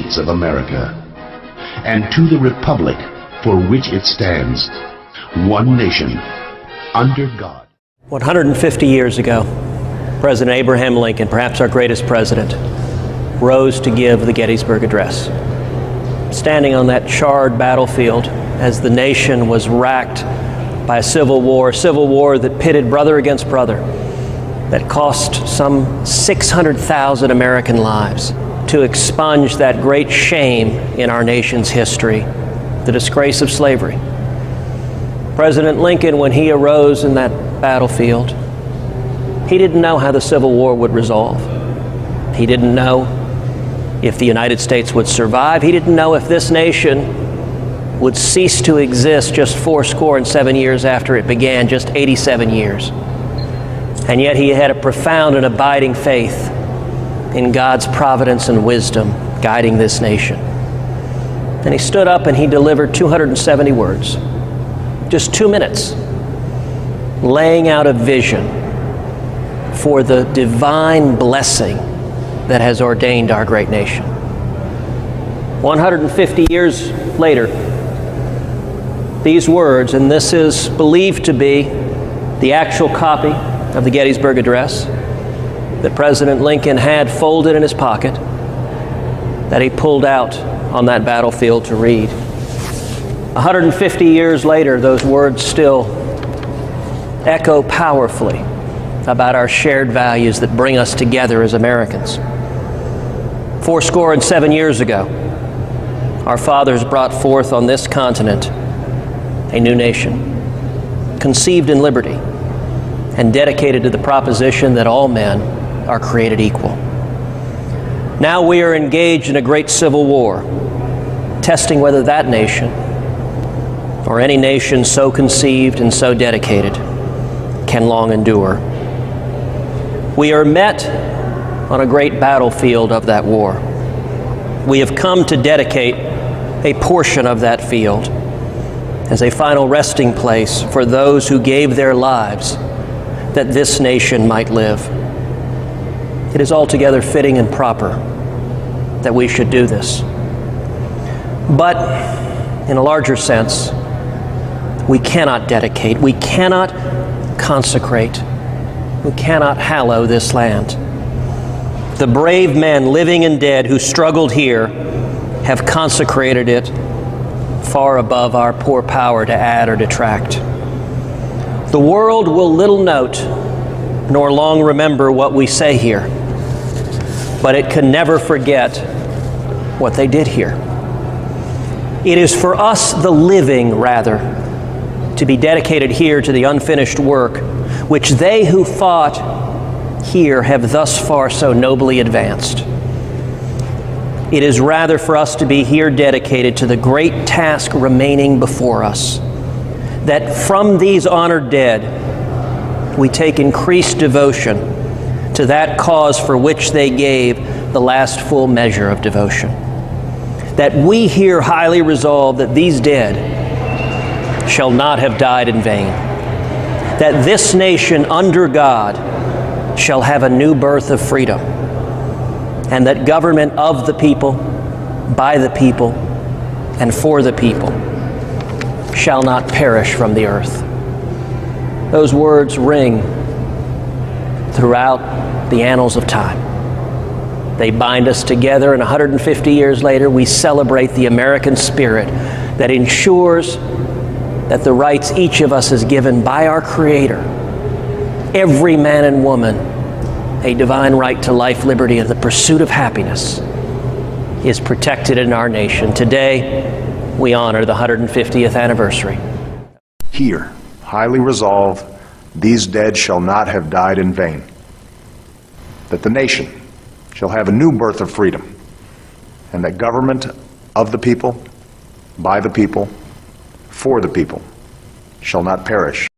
States of America, and to the republic for which it stands, one nation, under God. 150 years ago, President Abraham Lincoln, perhaps our greatest president, rose to give the Gettysburg Address. Standing on that charred battlefield as the nation was racked by a civil war that pitted brother against brother, that cost some 600,000 American lives, to expunge that great shame in our nation's history, the disgrace of slavery. President Lincoln, when he arose in that battlefield, he didn't know how the Civil War would resolve. He didn't know if the United States would survive. He didn't know if this nation would cease to exist just 77 years after it began, just 87 years. And yet he had a profound and abiding faith in God's providence and wisdom guiding this nation. And he stood up and he delivered 270 words, just 2 minutes, laying out a vision for the divine blessing that has ordained our great nation. 150 years later, these words, and this is believed to be the actual copy of the Gettysburg Address that President Lincoln had folded in his pocket, that he pulled out on that battlefield to read. 150 years later, those words still echo powerfully about our shared values that bring us together as Americans. 77 years ago, our fathers brought forth on this continent a new nation, conceived in liberty and dedicated to the proposition that all men are created equal. Now we are engaged in a great civil war, testing whether that nation, or any nation so conceived and so dedicated, can long endure. We are met on a great battlefield of that war. We have come to dedicate a portion of that field as a final resting place for those who gave their lives that this nation might live. It is altogether fitting and proper that we should do this. But in a larger sense, we cannot dedicate, we cannot consecrate, we cannot hallow this land. The brave men, living and dead, who struggled here have consecrated it far above our poor power to add or detract. The world will little note nor long remember what we say here, but it can never forget what they did here. It is for us, the living, rather, to be dedicated here to the unfinished work which they who fought here have thus far so nobly advanced. It is rather for us to be here dedicated to the great task remaining before us, that from these honored dead we take increased devotion to that cause for which they gave the last full measure of devotion. That we here highly resolve that these dead shall not have died in vain, that this nation under God shall have a new birth of freedom, and that government of the people, by the people, and for the people shall not perish from the earth. Those words ring throughout the annals of time. They bind us together, and 150 years later we celebrate the American spirit that ensures that the rights each of us is given by our Creator, every man and woman, a divine right to life, liberty, and the pursuit of happiness, is protected in our nation. Today, we honor the 150th anniversary. Here, highly resolve, these dead shall not have died in vain, that the nation shall have a new birth of freedom, and that government of the people, by the people, for the people, shall not perish.